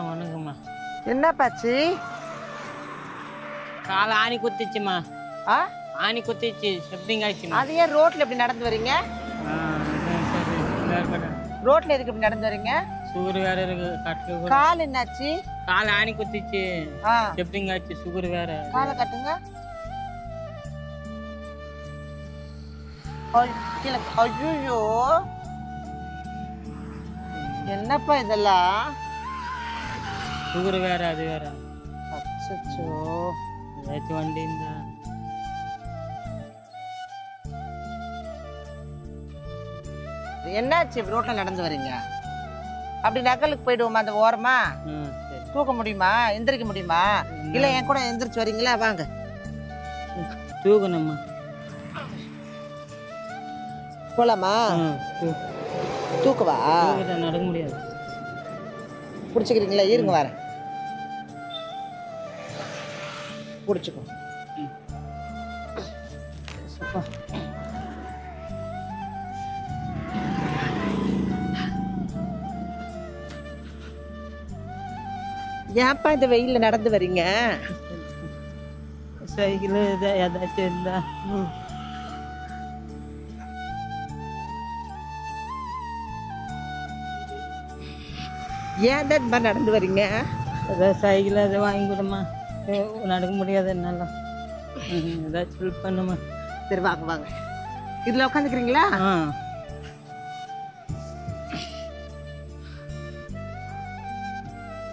வணக்கம்மா. என்ன பாச்சு? காலை ஆணி குத்திச்சுமா. ஆ, ஆணி குத்திச்சு, ஷிஃப்டிங் ஆயிடுச்சுமா. அது ஏன் ரோட்ல எப்படி நடந்து வரீங்க? ரோட்ல எதுக்கு இப்படி நடந்து வரீங்க? சுகர் வேற இருக்கு. கட்டு கால் என்னாச்சு? காலை ஆணி குத்திச்சு, ஆ, ஷிஃப்டிங் ஆயிடுச்சு. சுகர் வேற. காலை கட்டுங்க. ஐயோ, என்னப்பா இதெல்லாம்? சுகர் வேற, அது வேற. அச்சச்சோ, ஏதாச்சும் வண்டி இருந்தா. என்னாச்சு ரோட்ல நடந்து வரீங்க? அப்படி நகலுக்கு போயிடுவோமா அந்த ஓரமா? சரி. தூக்க முடியுமா? எந்திரிக்க முடியுமா? இல்ல என் கூட எந்திரிச்சு வரீங்களா? வாங்க. தூக்கணும்மா. போலாமா? தூக்கவா? நடக்க முடியாது. பிடிச்சிக்கிறீங்களா? இருங்க வரேன். பிடிச்சிக்கோ. ஏன்ப்பா இந்த வெயில்ல நடந்து வரீங்க? சைக்கிள் ஏதாச்சும் இருந்தா. ஏன் தான் இந்த மாதிரி நடந்து வரீங்க? ஏதாவது சைக்கிள் எதாவது வாங்கி கொடுமா. நடக்க முடியாது என்னால. ஏதாச்சும் ஹெல்ப் பண்ணுமா. சரி வாங்க வாங்க. இதுல உட்காந்துக்கிறீங்களா?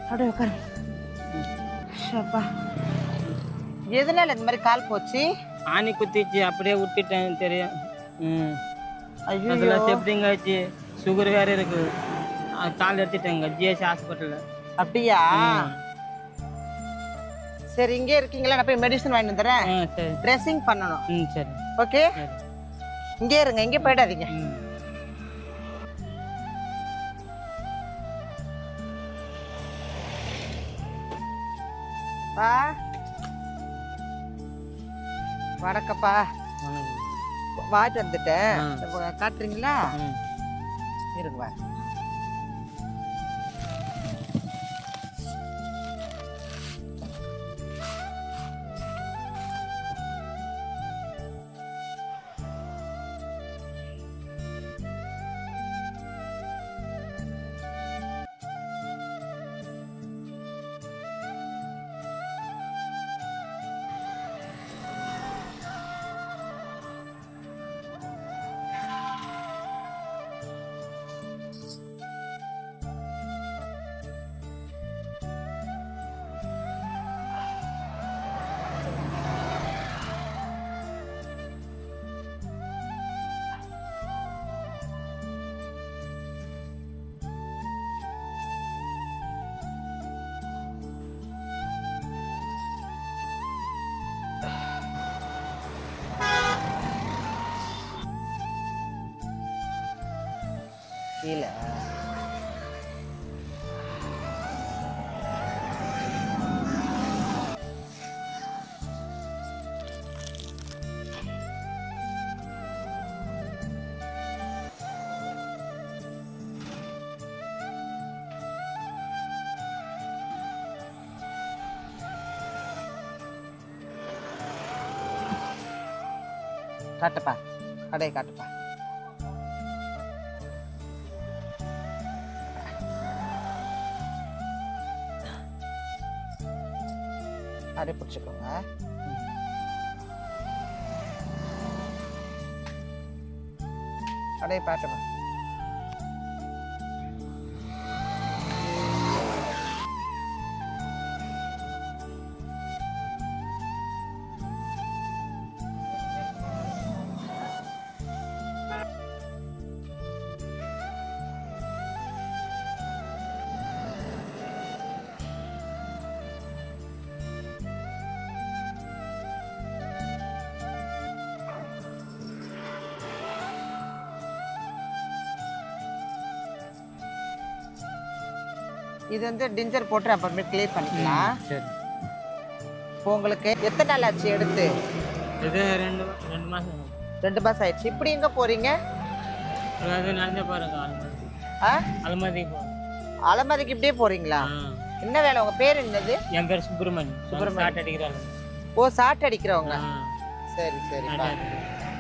அப்படியே உட்காரு. எதனால இந்த மாதிரி கால் போச்சு? ஆணி குத்திச்சு, அப்படியே விட்டுட்டேன். தெரியும். ஐயோ, அதெல்லாம் ஷிஃப்டிங் ஆயிடுச்சு. சுகர் வேற இருக்கு. கால் எடுத்துட்டேங்க ஜிஎஸ் ஹாஸ்பிட்டல்ல. அப்படியா? சரி, இங்கே இருக்கீங்களா? நான் போய் மெடிசன் வாங்கிட்டு வந்துடுறேன். சரி. ட்ரெஸ்ஸிங் பண்ணணும். சரி. ஓகே, இங்கே இருங்க, இங்கே போயிடாதீங்க. பா, வணக்கப்பா. வாட்டு வந்துட்டேன். காட்டுறீங்களா? இருங்க வா. கீழே காட்டுப்பா, கடையை காட்டுப்பா. அப்படியே பிடிச்சிக்கோங்க. அப்படியே பாட்டுமா. இது வந்து டிஞ்சர் போட்டு அப்புறமே கிளியர் பண்ணிக்கலாம். சரி. உங்களுக்கு எத்தனை நாள் ஆச்சு எடுத்து? இது 2 மாசம். 2 மாசம் ஆயிடுச்சு. இப்படி எங்க போறீங்க? அது நடந்து பாருங்க. ஆ, அலுமதி அலமதிக்கு இப்படியே போறீங்களா? என்ன வேலை? உங்க பேர் என்னது? என் பேர் சுப்பிரமணியம். சாட் அடிக்கிறாங்க. ஓ, சாட் அடிக்கிறவங்க. சரி சரிப்பா.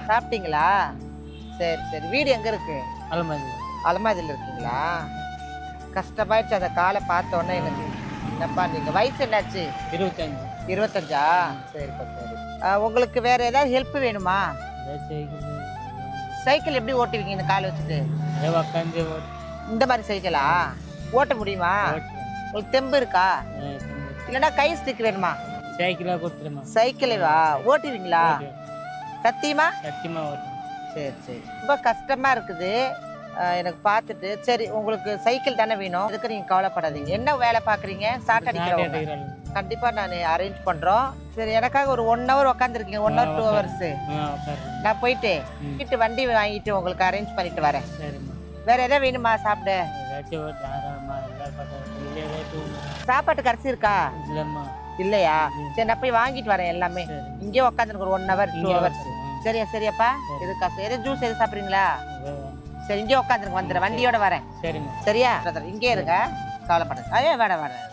சாப்பிட்டீங்களா? சரி சரி. வீடு எங்க இருக்கு? அலமதி. அலமதியில் இருக்கீங்களா? கஷ்டமாயிடுச்சு அந்த காலை பார்த்த உடனே எனக்கு. என்னப்பா நீங்க வயசு என்னாச்சு? 25. 25ஆ? சரிப்பா சரி. உங்களுக்கு வேற ஏதாவது ஹெல்ப் வேணுமா? சைக்கிள் எப்படி ஓட்டுவீங்க இந்த காலை வச்சுட்டு? இந்த மாதிரி சைக்கிளா ஓட்ட முடியுமா? உங்களுக்கு தெம்பு இருக்கா? இல்லைன்னா கை ஸ்டிக் வேணுமா? சைக்கிளா கொடுத்துருமா? சைக்கிளேவா ஓட்டுவீங்களா? சத்தியமா? சத்தியமா ஓட்டு. சரி சரி. ரொம்ப கஷ்டமா இருக்குது எனக்கு பார்த்துட்டு. சரி, உங்களுக்கு சைக்கிள் தானே வேணும், அதுக்கு நீங்க கவலைப்படாதீங்க. என்ன வேலை பார்க்குறீங்க? சாட் அடிக்கிறவங்க. கண்டிப்பா நான் அரேஞ்ச் பண்றோம். சரி, எனக்காக ஒரு 1 hour உட்காந்துருக்கீங்க. 1 hour 2 hours. நான் போயிட்டு வீட்டு வண்டி வாங்கிட்டு உங்களுக்கு அரேஞ்ச் பண்ணிட்டு வரேன். வேற ஏதாவது வேணுமா சாப்பிட? சாப்பாட்டுக்கு அரிசி இருக்கா? இல்லையா? சரி, நான் போய் வாங்கிட்டு வரேன் எல்லாமே. இங்கே உட்காந்துருக்கு ஒரு 1 hour 2 hours. சரியா? சரியாப்பா. எது ஜூஸ் எது சாப்பிட்றீங்களா? சரி, இங்கே உட்காந்துருங்க, வந்துடுறேன், வண்டியோட வரேன். சரியா? இங்கே இருங்க, கவலைப்படுங்க. அதே வேணாம் வேணாம்.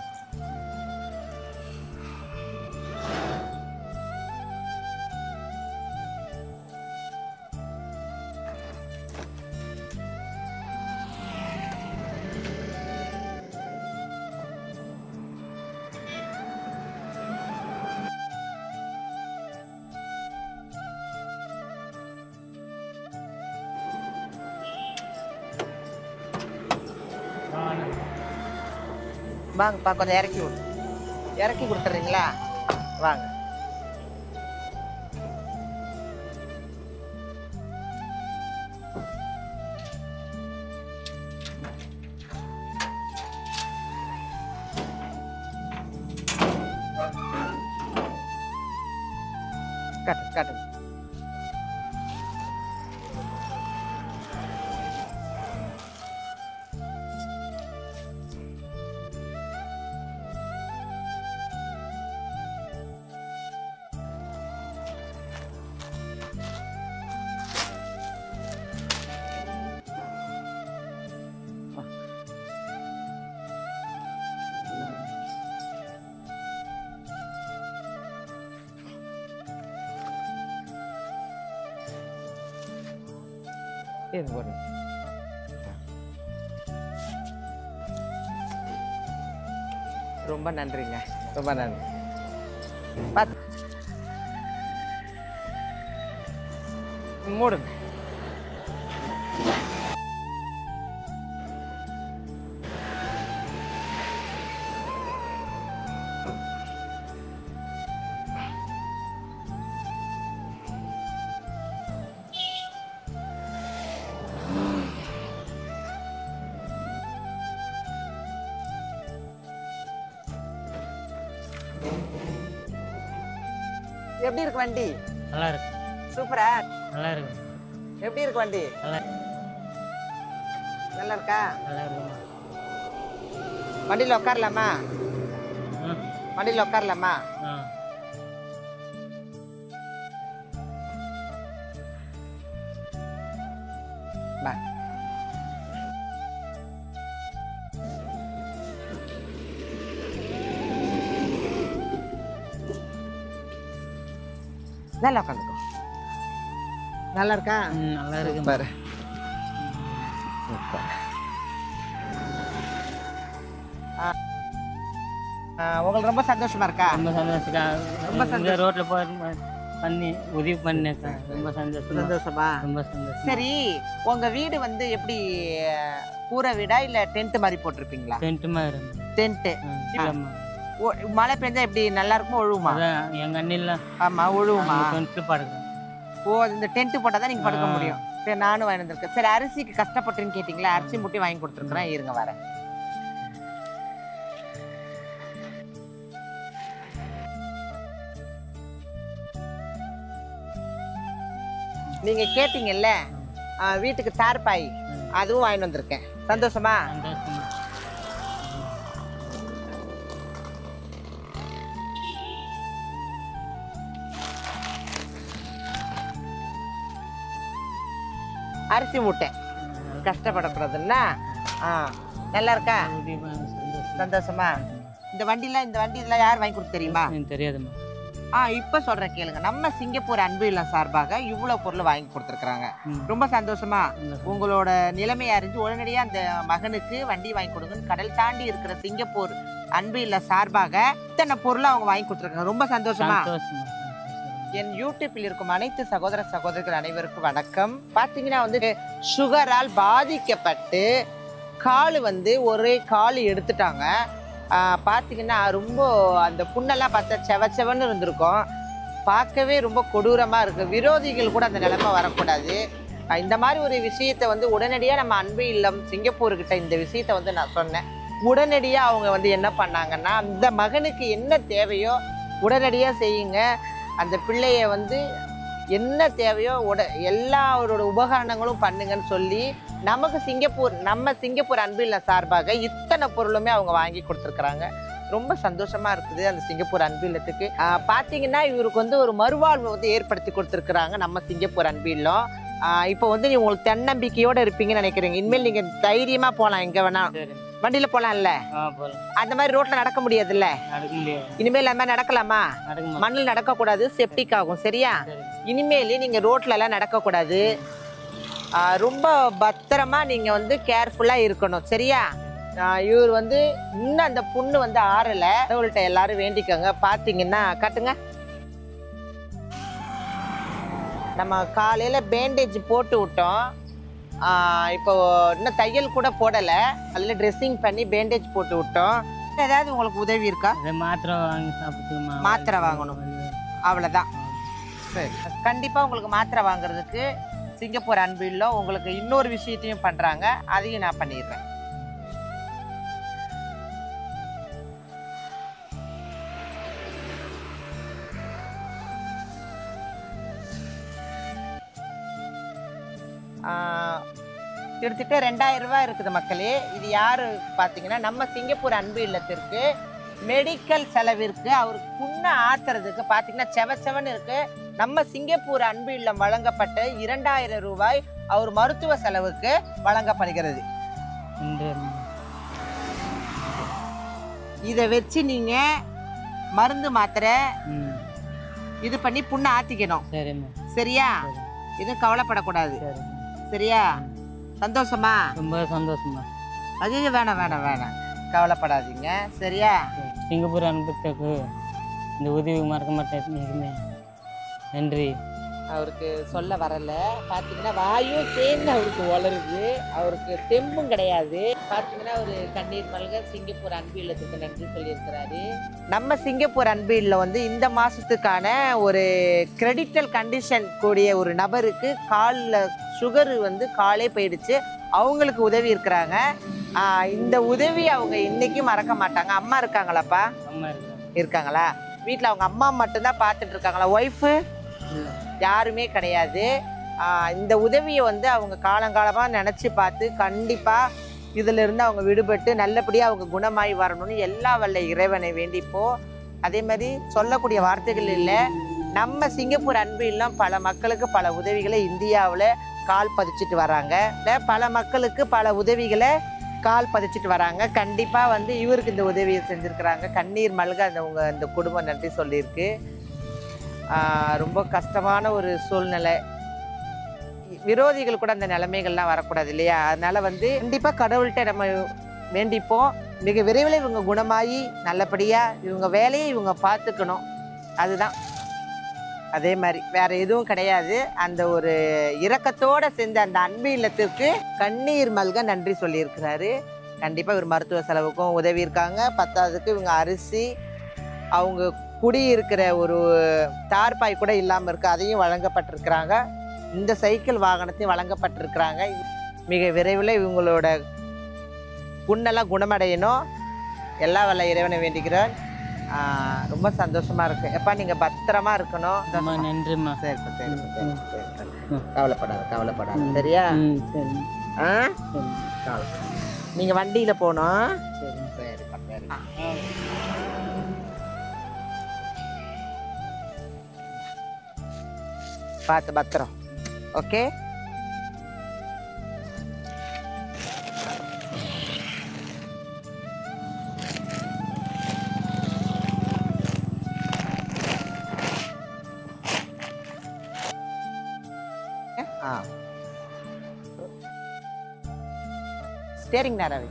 வாங்கப்பா, கொஞ்சம் இறக்கி கொடுத்துட்றீங்களா? வாங்க. காட்டு. ரொம்ப நன்றிங்க, ரொம்ப நன்றி. பார்த்து மூடுங்க. எப்படி இருக்கு வண்டி? நல்லா இருக்கு. சூப்பரா? நல்லா இருக்கு. எப்படி இருக்கு வண்டி? நல்லா இருக்கா? நல்லா இருக்கு. வண்டியில் உட்காரலாமா? வண்டியில் உட்காரலாமா? பா. நல்லா உட்காந்துக்கோ. நல்லா இருக்கா? நல்லா இருக்கு பாரு. உங்களுக்கு ரொம்ப சந்தோஷமா இருக்கா? ரொம்ப சந்தோஷம். ரோட்ல பண்ணி உதவி பண்ணேக்கா. ரொம்ப சந்தோஷமா? ரொம்ப சந்தோஷம். சரி, உங்க வீடு வந்து எப்படி, கூரை வீடா இல்ல டென்ட் மாதிரி போட்டிருப்பீங்களா? டென்ட் மாதிரி. டென்ட். மழை பெஞ்சா எப்படி நல்லா இருக்குமா ஒழுவுமா? எங்க அண்ணில. ஆமா, ஒழுவுமா? படுக்க. ஓ, இந்த டென்ட் போட்டாதான் நீங்க படுக்க முடியும். சரி, நானும் வாங்கி வந்திருக்கேன். சரி, அரிசிக்கு கஷ்டப்பட்டுன்னு கேட்டீங்களா? அரிசி முட்டி வாங்கி கொடுத்துருக்குறேன், இருங்க வரேன். நீங்க கேட்டீங்கல்ல வீட்டுக்கு தார்பாய், அதுவும் வாங்கி வந்திருக்கேன். சந்தோஷமா? அரிசி மூட்டை. கஷ்டப்படக்கூடாதுன்னா நல்லா இருக்கா? சந்தோஷம். சந்தோஷமா? இந்த வண்டி இதெல்லாம் யார் வாங்கி கொடுத்து தெரியுமா? தெரியாதுமா. இப்ப சொல்றேன் கேளுங்க. நம்ம சிங்கப்பூர் அன்பு இல்லம் சார்பாக இவ்வளவு பொருள் வாங்கி கொடுத்துருக்காங்க. ரொம்ப சந்தோஷமா? உங்களோட நிலைமை அறிஞ்சு உடனடியா அந்த மகனுக்கு வண்டி வாங்கி கொடுங்கன்னு கடல் தாண்டி இருக்கிற சிங்கப்பூர் அன்பு இல்லம் சார்பாக இத்தனை பொருள் அவங்க வாங்கி கொடுத்துருக்காங்க. ரொம்ப சந்தோஷமா? என் யூடியூப்பில் இருக்கும் அனைத்து சகோதர சகோதரிகள் அனைவருக்கும் வணக்கம். பாத்தீங்கன்னா வந்து சுகரால் பாதிக்கப்பட்டு கால் வந்து ஒரே கால் எடுத்துட்டாங்க. பார்த்தீங்கன்னா ரொம்ப அந்த புண்ணெல்லாம் பார்த்தா செவச்செவன்னு இருந்திருக்கும். பார்க்கவே ரொம்ப கொடூரமாக இருக்குது. விரோதிகள் கூட அந்த நிலைமை வரக்கூடாது. இந்த மாதிரி ஒரு விஷயத்தை வந்து உடனடியாக நம்ம அன்பு இல்லம் சிங்கப்பூர்கிட்ட இந்த விஷயத்தை வந்து நான் சொன்னேன். உடனடியாக அவங்க வந்து என்ன பண்ணாங்கன்னா, அந்த மகனுக்கு என்ன தேவையோ உடனடியாக செய்யுங்க. அந்த பிள்ளைய வந்து என்ன தேவையோ எல்லாரோட உபகரணங்களும் பண்ணுங்கன்னு சொல்லி நம்ம சிங்கப்பூர் அன்பு இல்லம் சார்பாக இத்தனை பொருளுமே அவங்க வாங்கி கொடுத்துருக்குறாங்க. ரொம்ப சந்தோஷமா இருக்குது அந்த சிங்கப்பூர் அன்பு இல்லத்துக்கு. பார்த்தீங்கன்னா இவருக்கு வந்து ஒரு மறுவாழ்வு வந்து ஏற்படுத்தி கொடுத்துருக்குறாங்க நம்ம சிங்கப்பூர் அன்பு இல்லம். இப்போ வந்து நீ உங்களுக்கு தன்னம்பிக்கையோட இருப்பீங்கன்னு நினைக்கிறீங்க. இனிமேல் நீங்க தைரியமா போகலாம், எங்க வேணா வண்டியில போலாம்ல. அந்த மாதிரி ரோட்ல நடக்க முடியாதுல்ல, இனிமேல் அந்த மாதிரி நடக்கலாமா? மண்ணில் நடக்க கூடாது, செப்டிக் ஆகும். சரியா? இனிமேல் நீங்க ரோட்ல எல்லாம் நடக்க கூடாது. ரொம்ப பத்திரமா நீங்க வந்து கேர்ஃபுல்லா இருக்கணும். சரியா? இவர் வந்து இன்னும் அந்த புண்ணு வந்து ஆறல. கடவுள்கிட்ட எல்லாரும் வேண்டிக்கோங்க. பாத்தீங்கன்னா காட்டுங்க, நம்ம காலையில பேண்டேஜ் போட்டு விட்டோம். இப்போ இன்னும் தையல் கூட போடல, அதில் ட்ரெஸ்ஸிங் பண்ணி பேண்டேஜ் போட்டு விட்டோம். ஏதாவது உங்களுக்கு உதவி இருக்கா? மாத்திரை வாங்கி சாப்பிட்டு மாத்திரை வாங்கணும், அவ்வளோதான். சரி, கண்டிப்பாக உங்களுக்கு மாத்திரை வாங்குறதுக்கு சிங்கப்பூர் அன்பு இல்லம் உங்களுக்கு இன்னொரு விஷயத்தையும் பண்ணுறாங்க. அதையும் நான் பண்ணிடுறேன். கிட்டத்தட்ட 2000 ரூபாய் இருக்குது மக்களே. இது யாரு பார்த்தீங்கன்னா நம்ம சிங்கப்பூர் அன்பு இல்லத்திற்கு மெடிக்கல் செலவிற்கு அவருக்கு புண்ணை ஆத்துறதுக்கு பார்த்தீங்கன்னா செவச்செவன் இருக்கு. நம்ம சிங்கப்பூர் அன்பு இல்லம் வழங்கப்பட்ட 2000 ரூபாய் அவர் மருத்துவ செலவுக்கு வழங்கப்படுகிறது. இதை வச்சு நீங்க மருந்து மாத்திரை இது பண்ணி புண்ணை ஆத்திக்கணும். சரியா? இது கவலைப்படக்கூடாது. சரியா? சந்தோஷமா? ரொம்ப சந்தோஷமா. அது வேணாம் கவலைப்படாதீங்க. சரியா? சிங்கப்பூர் அனுபவத்துக்கு இந்த உதவி மறக்க மாட்டேன். நன்றி. அவருக்கு சொல்ல வரல. பார்த்தீங்கன்னா வாயும் சேர்ந்து அவருக்கு வளருது. அவருக்கு தெம்பும் கிடையாது. பார்த்தீங்கன்னா ஒரு கண்ணீர் மல்க சிங்கப்பூர் அன்பு இல்லத்துக்கு நன்றி சொல்லியிருக்கிறாரு. நம்ம சிங்கப்பூர் அன்பு இல்லம் வந்து இந்த மாதத்துக்கான ஒரு கிரிட்டிக்கல் கண்டிஷன் கூடிய ஒரு நபருக்கு காலில் சுகரு வந்து காலே போயிடுச்சு. அவங்களுக்கு உதவி இருக்கிறாங்க. இந்த உதவி அவங்க இன்னைக்கும் மறக்க மாட்டாங்க. அம்மா இருக்காங்களாப்பா? அம்மா இருக்காங்களா? வீட்டில் அவங்க அம்மா மட்டும்தான் பார்த்துட்டு இருக்காங்களா? ஒய்ஃபு யாருமே கிடையாது. இந்த உதவியை வந்து அவங்க காலங்காலமாக நினச்சி பார்த்து கண்டிப்பாக இதிலிருந்து அவங்க விடுபட்டு நல்லபடியாக அவங்க குணமாகி வரணும்னு எல்லா வல்ல இறைவனை வேண்டிப்போ. அதே மாதிரி சொல்லக்கூடிய வார்த்தைகள் இல்லை. நம்ம சிங்கப்பூர் அன்பு இல்லம் பல மக்களுக்கு பல உதவிகளை இந்தியாவில் கால் பதிச்சுட்டு வராங்க. பல மக்களுக்கு பல உதவிகளை கால் பதிச்சுட்டு வராங்க. கண்டிப்பாக வந்து இவருக்கு இந்த உதவியை செஞ்சுருக்கிறாங்க. கண்ணீர் மல்க இந்த குடும்பம் நன்றி சொல்லியிருக்கு. ரொம்ப கஷ்டமான ஒரு சூழ்நிலை. விரோதிகள் கூட அந்த நிலைமைகள்லாம் வரக்கூடாது இல்லையா? அதனால வந்து கண்டிப்பாக கடவுள்கிட்ட நம்ம வேண்டிப்போம். மிக விரைவில் இவங்க குணமாகி நல்லபடியாக இவங்க வேலையை இவங்க பார்த்துக்கணும். அதுதான். அதே மாதிரி வேற எதுவும் கிடையாது. அந்த ஒரு இரக்கத்தோட செஞ்ச அந்த அன்பு இல்லத்திற்கு கண்ணீர் மல்க நன்றி சொல்லியிருக்கிறாரு. கண்டிப்பாக இவர் மருத்துவ செலவுக்கும் உதவி இருக்காங்க. 10வதுக்கு இவங்க அரிசி, அவங்க குடியிருக்கிற ஒரு தார்பாய் கூட இல்லாமல் இருக்கு, அதையும் வழங்கப்பட்டிருக்கிறாங்க. இந்த சைக்கிள் வாகனத்தையும் வழங்கப்பட்டிருக்கிறாங்க. மிக விரைவில் இவங்களோட புண்ணெல்லாம் குணமடையணும். எல்லா வல்ல இறைவனை வேண்டிக்கிறேன். ரொம்ப சந்தோஷமா இருக்கு. எப்பா நீங்க பத்திரமா இருக்கணும். நன்றிம்மா. சரிப்பா, கவலைப்படாத. சரியா? நீங்க வண்டியில போனோம். சரிப்பா, சரி. பார்த்து பத்திரம். ஓகே. ஸ்டேரிங் நேராவே.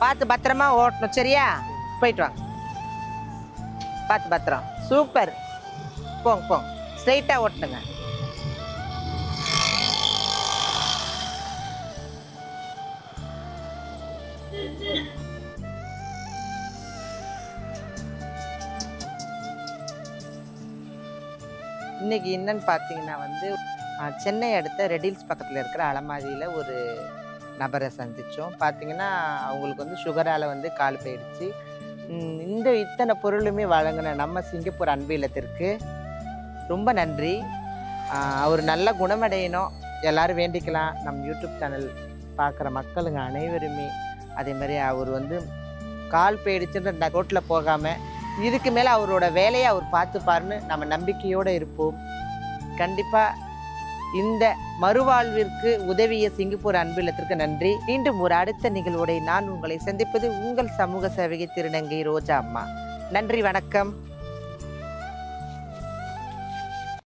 பார்த்து பத்திரமா ஓட்டணும் சரியா? போயிட்டு வாங்க. பார்த்து பத்திரம். சூப்பர். போங்க போங்க, ஸ்ட்ரைட்டாக ஓட்டுங்க. இன்னைக்கு என்னன்னு பார்த்தீங்கன்னா வந்து சென்னை அடுத்த ரெடில்ஸ் பக்கத்தில் இருக்கிற அலமாதியில் ஒரு நபரை சந்தித்தோம். பார்த்தீங்கன்னா அவங்களுக்கு வந்து சுகரால் வந்து கால் போயிடுச்சு. இந்த இத்தனை பொருளுமே வழங்கின நம்ம சிங்கப்பூர் அன்பு இல்லத்திற்கு ரொம்ப நன்றி. அவர் நல்ல குணமடையணும் எல்லாரும் வேண்டிக்கலாம். நம்ம யூடியூப் சேனல் பார்க்குற மக்களுங்க அனைவருமே அதே மாதிரி அவர் வந்து கால் போயிடுச்சுன்ற ரோட்டில் போகாமல் இதுக்கு மேலே அவரோட வேலையை அவர் பார்த்துப்பாருன்னு நம்ம நம்பிக்கையோடு இருப்போம். கண்டிப்பாக இந்த மறுவாழ்விற்கு உதவிய சிங்கப்பூர் அன்பு இல்லத்திற்கு நன்றி. மீண்டும் ஒரு அடுத்த நிகழ்வோடு நான் உங்களை சந்திப்பது உங்கள் சமூக சேவகி திருநங்கை ரோஜா அம்மா. நன்றி, வணக்கம்.